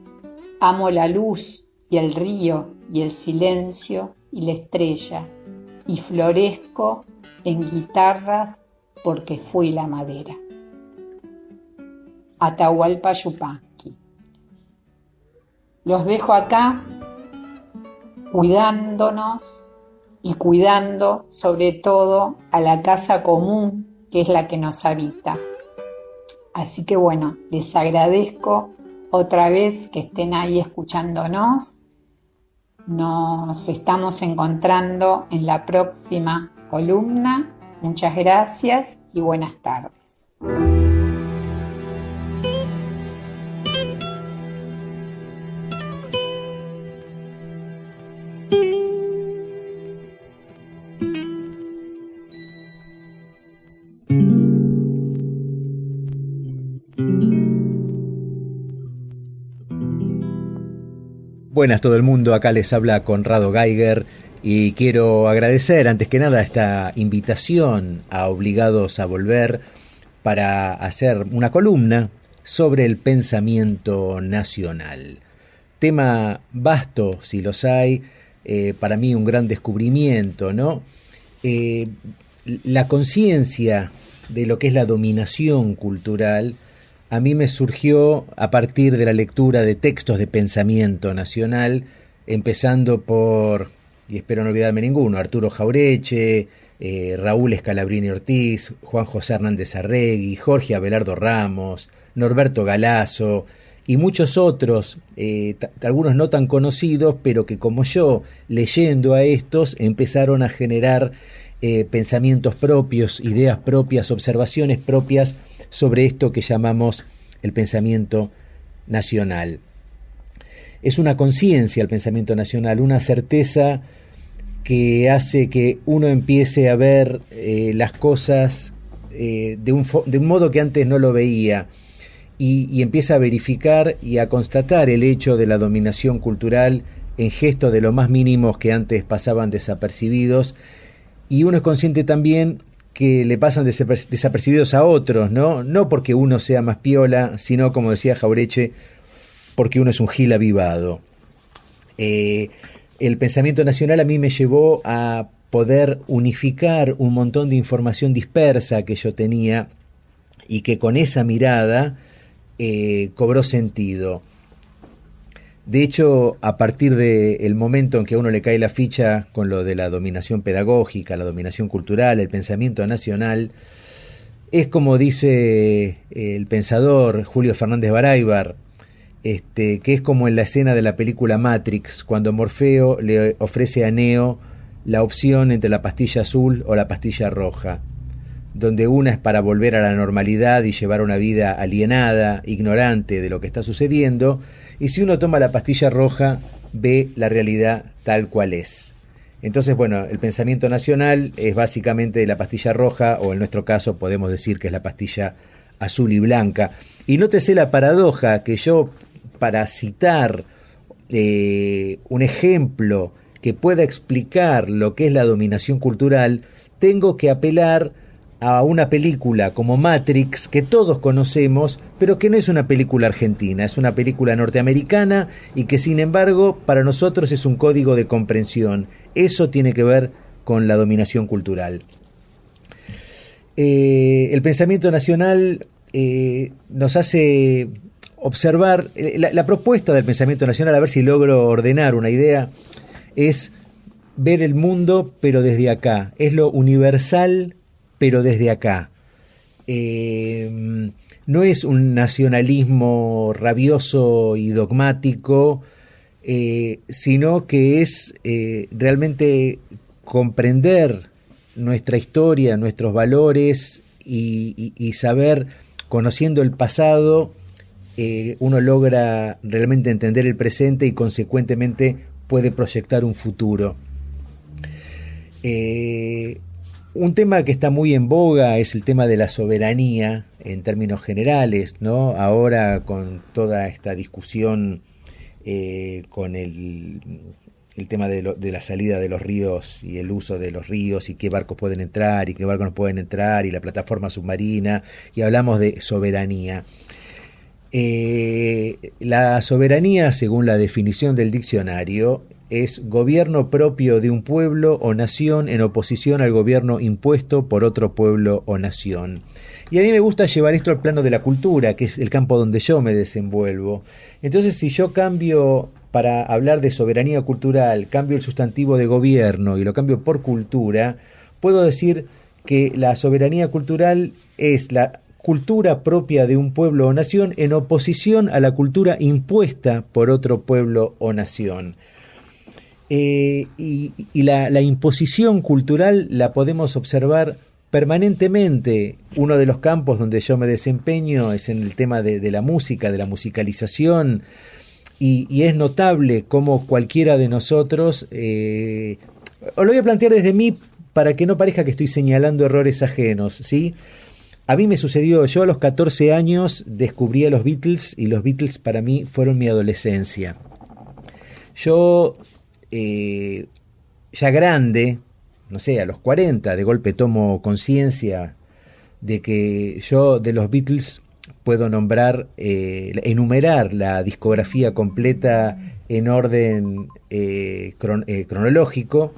Amo la luz y el río y el silencio y la estrella, y florezco en guitarras porque fui la madera. Atahualpa Yupanqui. Los dejo acá cuidándonos y cuidando sobre todo a la casa común que es la que nos habita. Así que bueno, les agradezco otra vez que estén ahí escuchándonos. Nos estamos encontrando en la próxima columna. Muchas gracias y buenas tardes. Buenas todo el mundo, acá les habla Conrado Geiger y quiero agradecer antes que nada esta invitación a Obligados a Volver para hacer una columna sobre el pensamiento nacional. Tema vasto, si los hay, para mí un gran descubrimiento, ¿no? La conciencia de lo que es la dominación cultural a mí me surgió a partir de la lectura de textos de pensamiento nacional, empezando por, y espero no olvidarme ninguno, Arturo Jaureche, Raúl Scalabrini Ortiz, Juan José Hernández Arregui, Jorge Abelardo Ramos, Norberto Galazo y muchos otros, algunos no tan conocidos, pero que como yo, leyendo a estos, empezaron a generar pensamientos propios, ideas propias, observaciones propias sobre esto que llamamos el pensamiento nacional. Es una conciencia el pensamiento nacional, una certeza que hace que uno empiece a ver las cosas de un modo que antes no lo veía, y empieza a verificar y a constatar el hecho de la dominación cultural en gestos de lo más mínimos que antes pasaban desapercibidos, y uno es consciente también que le pasan desapercibidos a otros, no porque uno sea más piola, sino, como decía Jaureche, porque uno es un gil avivado. El pensamiento nacional a mí me llevó a poder unificar un montón de información dispersa que yo tenía, y que con esa mirada cobró sentido. De hecho, a partir del momento en que a uno le cae la ficha con lo de la dominación pedagógica, la dominación cultural, el pensamiento nacional, es como dice el pensador Julio Fernández Baráibar, que es como en la escena de la película Matrix, cuando Morfeo le ofrece a Neo la opción entre la pastilla azul o la pastilla roja, donde una es para volver a la normalidad y llevar una vida alienada, ignorante de lo que está sucediendo, y si uno toma la pastilla roja, ve la realidad tal cual es. Entonces, bueno, el pensamiento nacional es básicamente la pastilla roja, o en nuestro caso podemos decir que es la pastilla azul y blanca. Y nótese la paradoja, que yo, para citar un ejemplo que pueda explicar lo que es la dominación cultural, tengo que apelar a una película como Matrix, que todos conocemos, pero que no es una película argentina, es una película norteamericana, y que sin embargo para nosotros es un código de comprensión. Eso tiene que ver con la dominación cultural. El pensamiento nacional nos hace observar, la propuesta del pensamiento nacional, a ver si logro ordenar una idea, es ver el mundo pero desde acá, es lo universal pero desde acá. No es un nacionalismo rabioso y dogmático, sino que es realmente comprender nuestra historia, nuestros valores, y saber, conociendo el pasado, uno logra realmente entender el presente y consecuentemente puede proyectar un futuro. Un tema que está muy en boga es el tema de la soberanía en términos generales, ¿no? Ahora, con toda esta discusión con el tema de la salida de los ríos y el uso de los ríos, y qué barcos pueden entrar y qué barcos no pueden entrar, y la plataforma submarina, y hablamos de soberanía. La soberanía, según la definición del diccionario, es gobierno propio de un pueblo o nación en oposición al gobierno impuesto por otro pueblo o nación. Y a mí me gusta llevar esto al plano de la cultura, que es el campo donde yo me desenvuelvo. Entonces, si yo cambio, para hablar de soberanía cultural, cambio el sustantivo de gobierno y lo cambio por cultura, puedo decir que la soberanía cultural es la cultura propia de un pueblo o nación en oposición a la cultura impuesta por otro pueblo o nación. Y la imposición cultural la podemos observar permanentemente. Uno de los campos donde yo me desempeño es en el tema de la música, de la musicalización, y es notable cómo cualquiera de nosotros, os lo voy a plantear desde mí para que no parezca que estoy señalando errores ajenos, ¿sí? A mí me sucedió, yo a los 14 años descubrí a los Beatles, y los Beatles para mí fueron mi adolescencia. Yo, ya grande, no sé, a los 40, de golpe tomo conciencia de que yo de los Beatles puedo nombrar, enumerar la discografía completa en orden cronológico,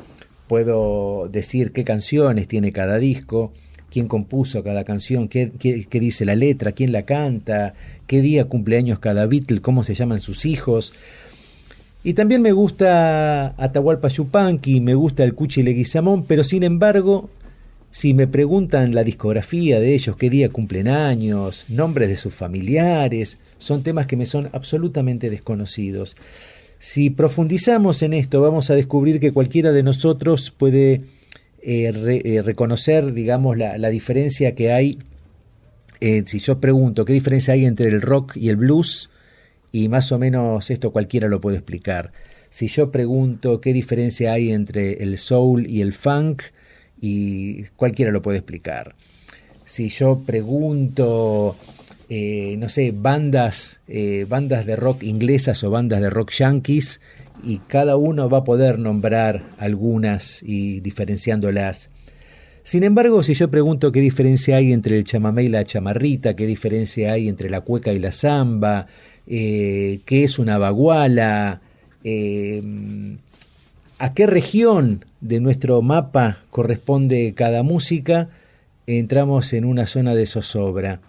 puedo decir qué canciones tiene cada disco, quién compuso cada canción, qué dice la letra, quién la canta, qué día cumpleaños cada Beatle, cómo se llaman sus hijos. Y también me gusta Atahualpa Yupanqui, me gusta el Cuchi Leguizamón, pero sin embargo, si me preguntan la discografía de ellos, qué día cumplen años, nombres de sus familiares, son temas que me son absolutamente desconocidos. Si profundizamos en esto, vamos a descubrir que cualquiera de nosotros puede reconocer, digamos, la diferencia que hay. Si yo pregunto qué diferencia hay entre el rock y el blues, y más o menos esto cualquiera lo puede explicar. Si yo pregunto qué diferencia hay entre el soul y el funk, y cualquiera lo puede explicar. si yo pregunto, no sé, bandas de rock inglesas o bandas de rock yankees, y cada uno va a poder nombrar algunas y diferenciándolas. Sin embargo, si yo pregunto qué diferencia hay entre el chamamé y la chamarrita, qué diferencia hay entre la cueca y la samba, qué es una baguala, a qué región de nuestro mapa corresponde cada música, entramos en una zona de zozobra.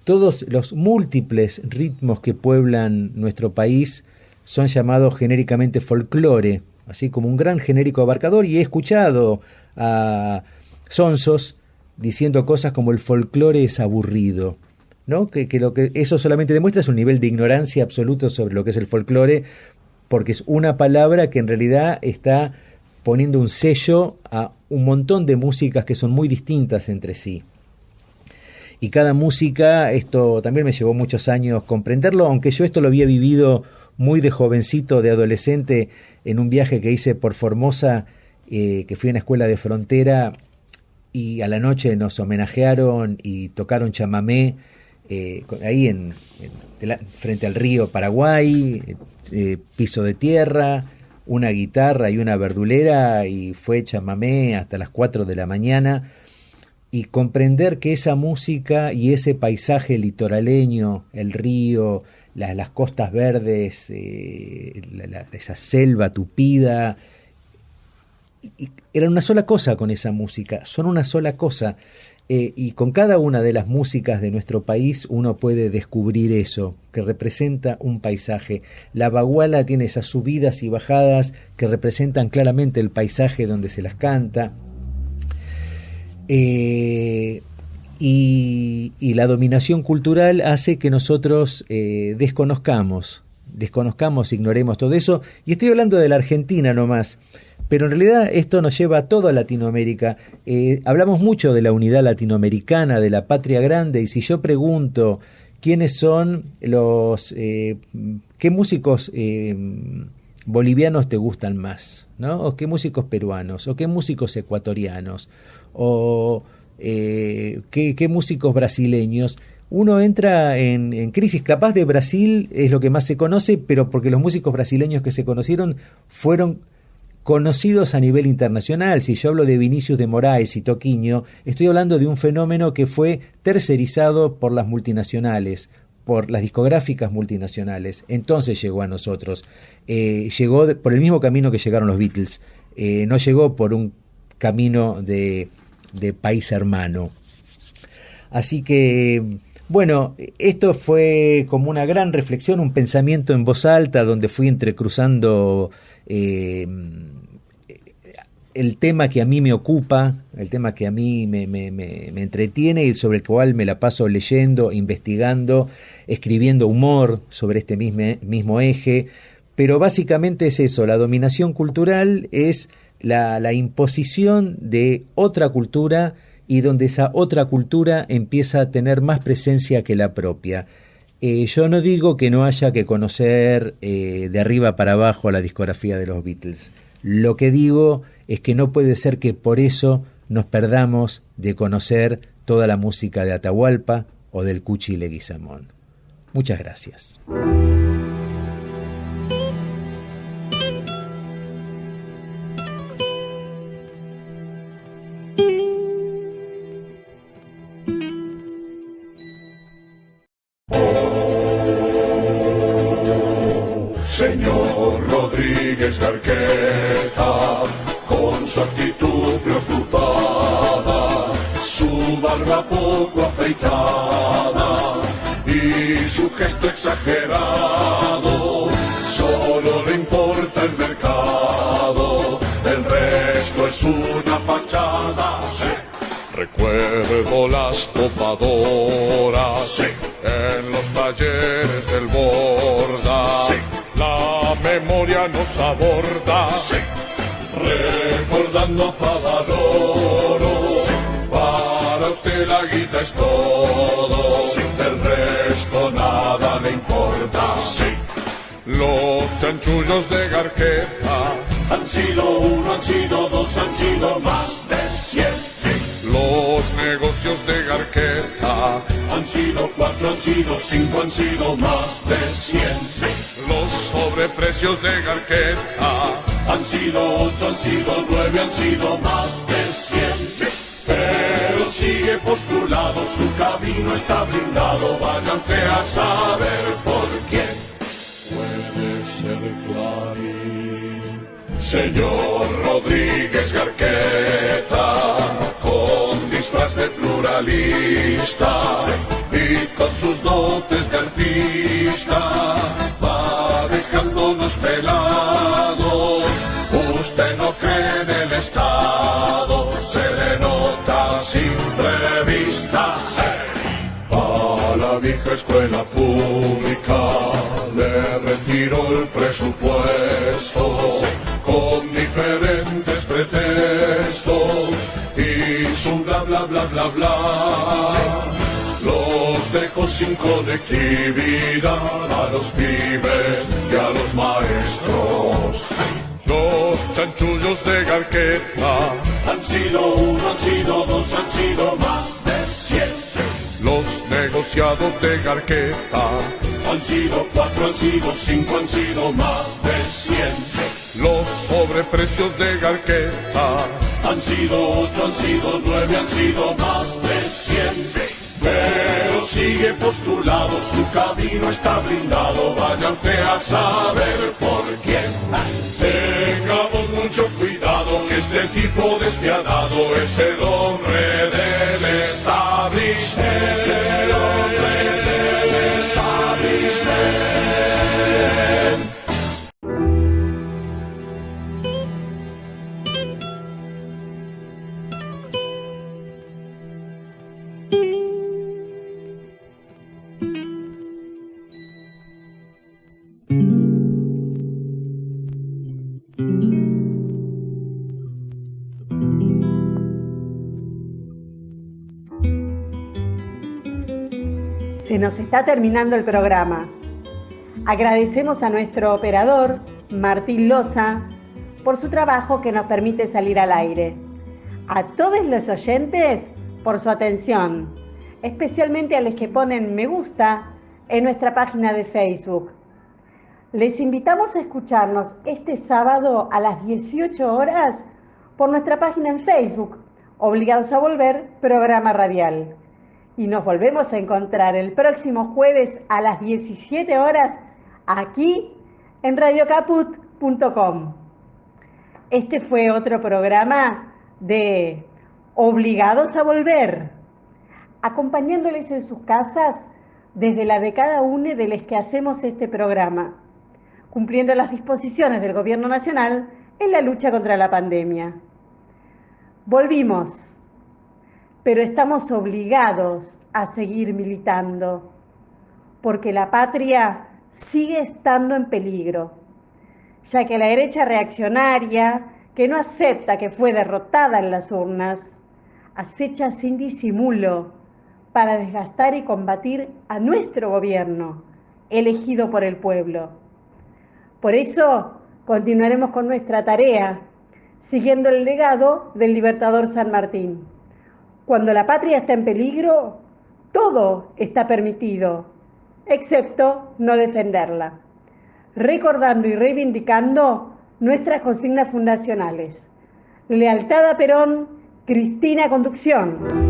Todos los múltiples ritmos que pueblan nuestro país son llamados genéricamente folclore, así como un gran genérico abarcador, y he escuchado a sonsos diciendo cosas como el folclore es aburrido, ¿no? Que lo que eso solamente demuestra es un nivel de ignorancia absoluto sobre lo que es el folclore, porque es una palabra que en realidad está poniendo un sello a un montón de músicas que son muy distintas entre sí. Y cada música, esto también me llevó muchos años comprenderlo, aunque yo esto lo había vivido muy de jovencito, de adolescente, en un viaje que hice por Formosa, que fui a una escuela de frontera, y a la noche nos homenajearon y tocaron chamamé ahí frente al río Paraguay, piso de tierra, una guitarra y una verdulera, y fue chamamé hasta las 4 de la mañana. Y comprender que esa música y ese paisaje litoraleño, el río, las costas verdes, esa selva tupida, eran una sola cosa con esa música, son una sola cosa. Y con cada una de las músicas de nuestro país uno puede descubrir eso, que representa un paisaje. La baguala tiene esas subidas y bajadas que representan claramente el paisaje donde se las canta. Y la dominación cultural hace que nosotros desconozcamos, ignoremos todo eso. Y estoy hablando de la Argentina nomás, pero en realidad esto nos lleva a toda Latinoamérica. Hablamos mucho de la unidad latinoamericana, de la patria grande, y si yo pregunto quiénes son qué músicos bolivianos te gustan más, ¿no? O qué músicos peruanos, o qué músicos ecuatorianos, o qué músicos brasileños, uno entra en crisis. Capaz de Brasil es lo que más se conoce, pero porque los músicos brasileños que se conocieron fueron conocidos a nivel internacional. Si yo hablo de Vinícius de Moraes y Toquinho, estoy hablando de un fenómeno que fue tercerizado por las multinacionales, por las discográficas multinacionales. Entonces llegó a nosotros. Llegó por el mismo camino que llegaron los Beatles. No llegó por un camino de país hermano. Así que, bueno, esto fue como una gran reflexión, un pensamiento en voz alta, donde fui entrecruzando el tema que a mí me ocupa, el tema que a mí me entretiene y sobre el cual me la paso leyendo, investigando, escribiendo humor sobre este mismo eje. Pero básicamente es eso, la dominación cultural es la imposición de otra cultura, y donde esa otra cultura empieza a tener más presencia que la propia. Yo no digo que no haya que conocer de arriba para abajo la discografía de los Beatles. Lo que digo es que no puede ser que por eso nos perdamos de conocer toda la música de Atahualpa o del Cuchi Leguizamón. Muchas gracias. Señor Rodríguez Garqueta, con su actitud preocupada, su barba poco afeitada y su gesto exagerado, solo le importa el mercado, el resto es una fachada. Sí. Recuerdo las topadoras, sí, en los talleres del Borda. Sí. La memoria nos aborda, sí, recordando a Favaloro. Sí. Para usted la guita es todo, sí, del resto nada le importa. Sí. Los chanchullos de Garqueta han sido uno, han sido dos, han sido más de 100. Sí. Los negocios de Garqueta han sido 4, han sido 5, han sido más de 100. Los sobreprecios de Garqueta han sido 8, han sido 9, han sido más de 100. Pero sigue postulado, su camino está blindado, vaya usted a saber por quién. Puede ser Clarín, señor Rodríguez Garqueta, con disfraz de pluralista y con sus dotes de artista, va dejándonos pelados. Usted no cree en el Estado, se le nota a simple vista. A la vieja escuela pública le retiró el presupuesto con diferentes pretextos y su bla bla bla bla bla. Los dejó sin conectividad a los pibes y a los maestros. Los chanchullos de Garqueta han sido 1, han sido 2, han sido más de 100. Los negociados de Garqueta han sido 4, han sido 5, han sido más de 100. Los sobreprecios de Garqueta han sido 8, han sido 9, han sido más de 100. Pero sigue postulado, su camino está blindado, vaya usted a saber por quién. Tengamos mucho cuidado, que este tipo despiadado es el hombre del establishment. Es el hombre del establishment. Se nos está terminando el programa. Agradecemos a nuestro operador, Martín Loza, por su trabajo que nos permite salir al aire. A todos los oyentes por su atención, especialmente a los que ponen me gusta en nuestra página de Facebook. Les invitamos a escucharnos este sábado a las 18 horas por nuestra página en Facebook, Obligados a Volver, programa radial. Y nos volvemos a encontrar el próximo jueves a las 17 horas aquí en radiocaput.com. Este fue otro programa de Obligados a Volver, acompañándoles en sus casas desde la de cada uno de los que hacemos este programa, cumpliendo las disposiciones del Gobierno Nacional en la lucha contra la pandemia. Volvimos, pero estamos obligados a seguir militando, porque la patria sigue estando en peligro, ya que la derecha reaccionaria, que no acepta que fue derrotada en las urnas, acecha sin disimulo para desgastar y combatir a nuestro gobierno, elegido por el pueblo. Por eso continuaremos con nuestra tarea, siguiendo el legado del libertador San Martín. Cuando la patria está en peligro, todo está permitido, excepto no defenderla. Recordando y reivindicando nuestras consignas fundacionales. Lealtad a Perón, Cristina Conducción.